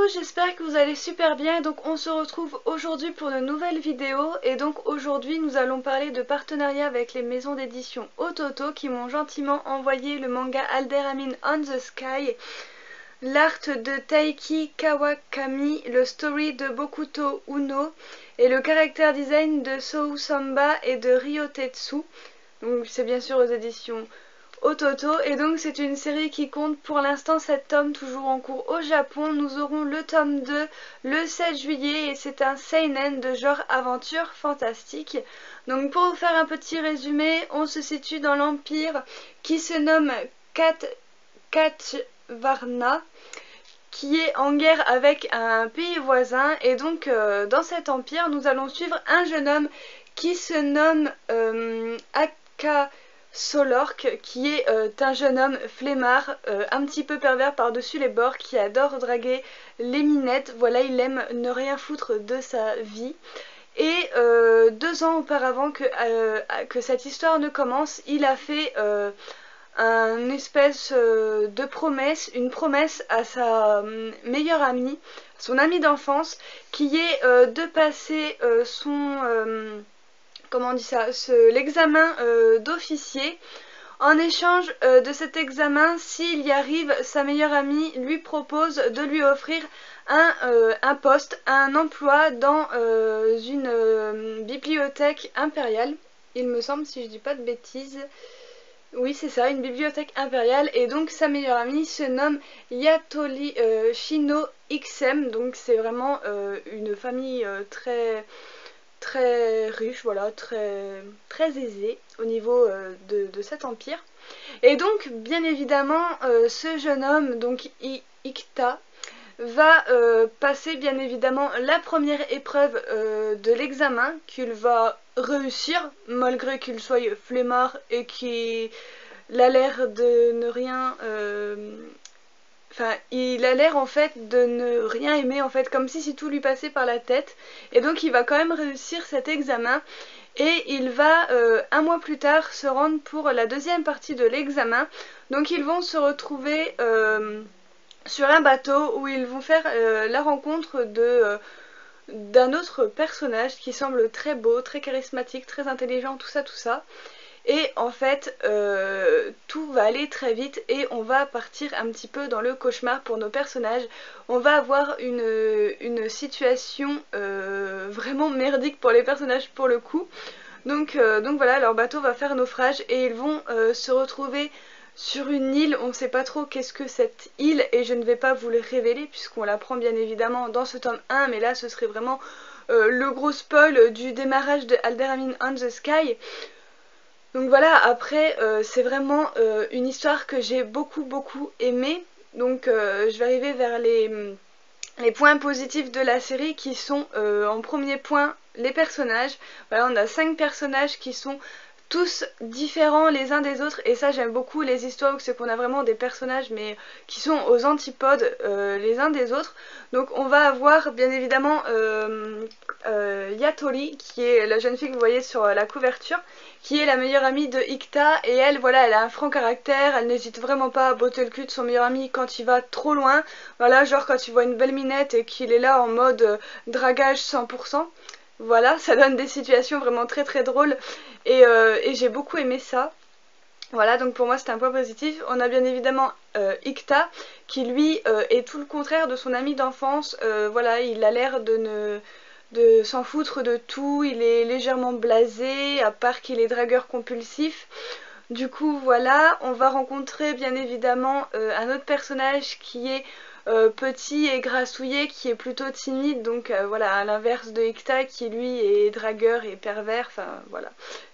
tous, j'espère que vous allez super bien. Donc on se retrouve aujourd'hui pour une nouvelle vidéo. Et donc aujourd'hui nous allons parler de partenariat avec les maisons d'édition Ototo qui m'ont gentiment envoyé le manga Alderamin on the Sky, l'art de Taiki Kawakami, le story de Bokuto Uno et le character design de Sou Samba et de Ryotetsu. Donc c'est bien sûr aux éditions Ototo, et donc c'est une série qui compte pour l'instant 7 tomes, toujours en cours au Japon. Nous aurons le tome 2 le 7 juillet et c'est un seinen de genre aventure fantastique. Donc pour vous faire un petit résumé, on se situe dans l'empire qui se nomme Katvarna, qui est en guerre avec un pays voisin, et donc dans cet empire nous allons suivre un jeune homme qui se nomme Aka Solork, qui est un jeune homme flemmard, un petit peu pervers par-dessus les bords, qui adore draguer les minettes. Voilà, il aime ne rien foutre de sa vie. Et 2 ans auparavant que cette histoire ne commence, il a fait une espèce de promesse, une promesse à sa meilleure amie, son amie d'enfance, qui est de passer comment on dit ça, l'examen d'officier. En échange de cet examen, s'il y arrive, sa meilleure amie lui propose de lui offrir un poste, un emploi dans une bibliothèque impériale, il me semble, si je dis pas de bêtises. Oui, c'est ça, une bibliothèque impériale. Et donc sa meilleure amie se nomme Yatori Shino XM. Donc c'est vraiment une famille très riche, voilà, très aisée au niveau de cet empire. Et donc bien évidemment ce jeune homme, donc Ikta, va passer bien évidemment la première épreuve de l'examen, qu'il va réussir malgré qu'il soit flemmard et qu'il a l'air de ne rien enfin, il a l'air en fait de ne rien aimer, en fait, comme si tout lui passait par la tête. Et donc il va quand même réussir cet examen. Et il va, un mois plus tard, se rendre pour la deuxième partie de l'examen. Donc ils vont se retrouver sur un bateau où ils vont faire la rencontre d'un autre personnage qui semble très beau, très charismatique, très intelligent, tout ça. Et en fait, tout va aller très vite et on va partir un petit peu dans le cauchemar pour nos personnages. On va avoir une situation vraiment merdique pour les personnages pour le coup. Donc voilà, leur bateau va faire naufrage et ils vont se retrouver sur une île. On ne sait pas trop qu'est-ce que cette île, et je ne vais pas vous le révéler puisqu'on l'apprend bien évidemment dans ce tome 1, mais là ce serait vraiment le gros spoil du démarrage de Alderamin on the Sky. Donc voilà, après c'est vraiment une histoire que j'ai beaucoup aimée. Donc je vais arriver vers les points positifs de la série qui sont en premier point les personnages. Voilà, on a 5 personnages qui sont tous différents les uns des autres, et ça j'aime beaucoup les histoires où c'est qu'on a vraiment des personnages mais qui sont aux antipodes les uns des autres. Donc on va avoir bien évidemment Yatori, qui est la jeune fille que vous voyez sur la couverture, qui est la meilleure amie de Ikta, et elle, voilà, elle a un franc caractère, elle n'hésite vraiment pas à botter le cul de son meilleur ami quand il va trop loin. Voilà, genre quand il voit une belle minette et qu'il est là en mode dragage 100%. Voilà, ça donne des situations vraiment très drôles, et j'ai beaucoup aimé ça. Voilà, donc pour moi c'était un point positif. On a bien évidemment Ikta, qui lui est tout le contraire de son ami d'enfance. Voilà, il a l'air de s'en foutre de tout, il est légèrement blasé, à part qu'il est dragueur compulsif. Du coup voilà, on va rencontrer bien évidemment un autre personnage qui est petit et grassouillet, qui est plutôt timide, donc voilà, à l'inverse de Ikta qui lui est dragueur et pervers, enfin voilà,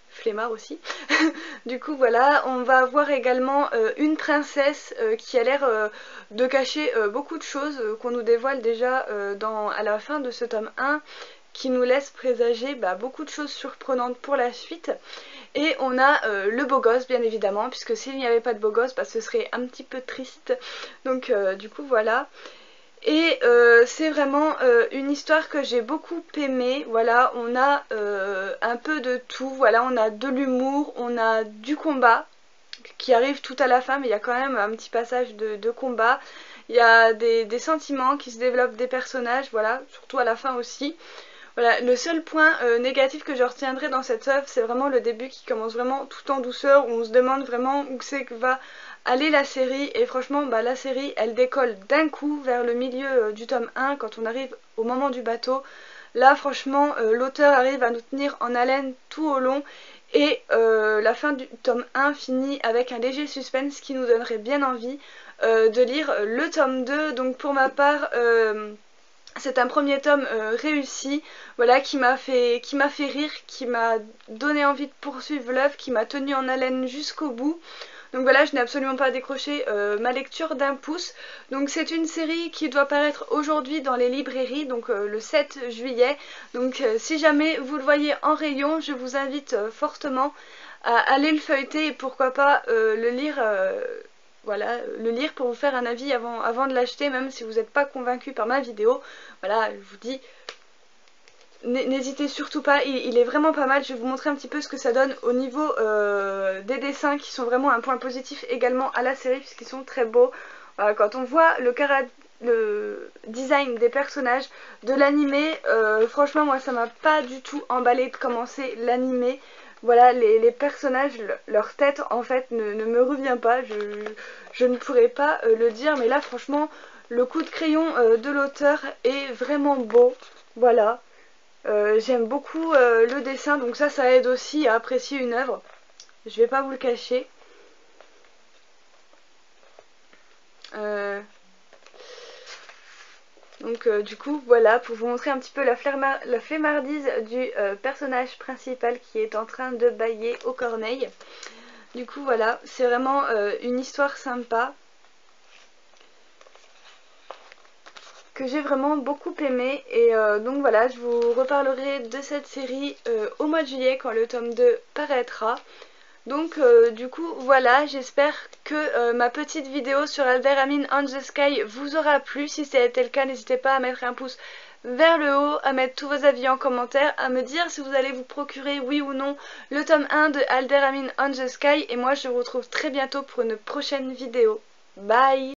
flemmard aussi. Du coup voilà, on va avoir également une princesse qui a l'air de cacher beaucoup de choses qu'on nous dévoile déjà à la fin de ce tome 1, qui nous laisse présager beaucoup de choses surprenantes pour la suite. Et on a le beau gosse bien évidemment, puisque s'il n'y avait pas de beau gosse, ce serait un petit peu triste. Donc du coup voilà. Et c'est vraiment une histoire que j'ai beaucoup aimée. Voilà, on a un peu de tout. Voilà, on a de l'humour, on a du combat qui arrive tout à la fin, mais il y a quand même un petit passage de combat. il y a des sentiments qui se développent, des personnages, voilà, surtout à la fin aussi. Voilà, le seul point négatif que je retiendrai dans cette œuvre, c'est vraiment le début qui commence vraiment tout en douceur, où on se demande vraiment où c'est que va aller la série, et franchement, bah, la série, elle décolle d'un coup vers le milieu du tome 1, quand on arrive au moment du bateau. Là, franchement, l'auteur arrive à nous tenir en haleine tout au long, et la fin du tome 1 finit avec un léger suspense qui nous donnerait bien envie de lire le tome 2, donc pour ma part... c'est un premier tome réussi, voilà, qui m'a fait rire, qui m'a donné envie de poursuivre l'œuvre, qui m'a tenu en haleine jusqu'au bout. Donc voilà, je n'ai absolument pas décroché ma lecture d'un pouce. Donc c'est une série qui doit paraître aujourd'hui dans les librairies, donc le 7 juillet. Donc si jamais vous le voyez en rayon, je vous invite fortement à aller le feuilleter et pourquoi pas le lire... voilà, le lire pour vous faire un avis avant de l'acheter, même si vous n'êtes pas convaincu par ma vidéo. Voilà, je vous dis, n'hésitez surtout pas, il est vraiment pas mal. Je vais vous montrer un petit peu ce que ça donne au niveau des dessins, qui sont vraiment un point positif également à la série, puisqu'ils sont très beaux. Voilà, quand on voit le design des personnages de l'animé, franchement moi ça m'a pas du tout emballé de commencer l'animé. Voilà, les personnages, leur tête en fait ne me revient pas, je ne pourrais pas le dire, mais là franchement le coup de crayon de l'auteur est vraiment beau, voilà. J'aime beaucoup le dessin, donc ça aide aussi à apprécier une œuvre, je vais pas vous le cacher. Donc du coup voilà, pour vous montrer un petit peu la flemmardise du personnage principal qui est en train de bâiller aux corneilles. Du coup voilà, c'est vraiment une histoire sympa que j'ai vraiment beaucoup aimé, et donc voilà, je vous reparlerai de cette série au mois de juillet quand le tome 2 paraîtra. Donc du coup voilà, j'espère que ma petite vidéo sur Alderamin on the Sky vous aura plu. Si c'était le cas, n'hésitez pas à mettre un pouce vers le haut, à mettre tous vos avis en commentaire, à me dire si vous allez vous procurer oui ou non le tome 1 de Alderamin on the Sky, et moi je vous retrouve très bientôt pour une prochaine vidéo. Bye!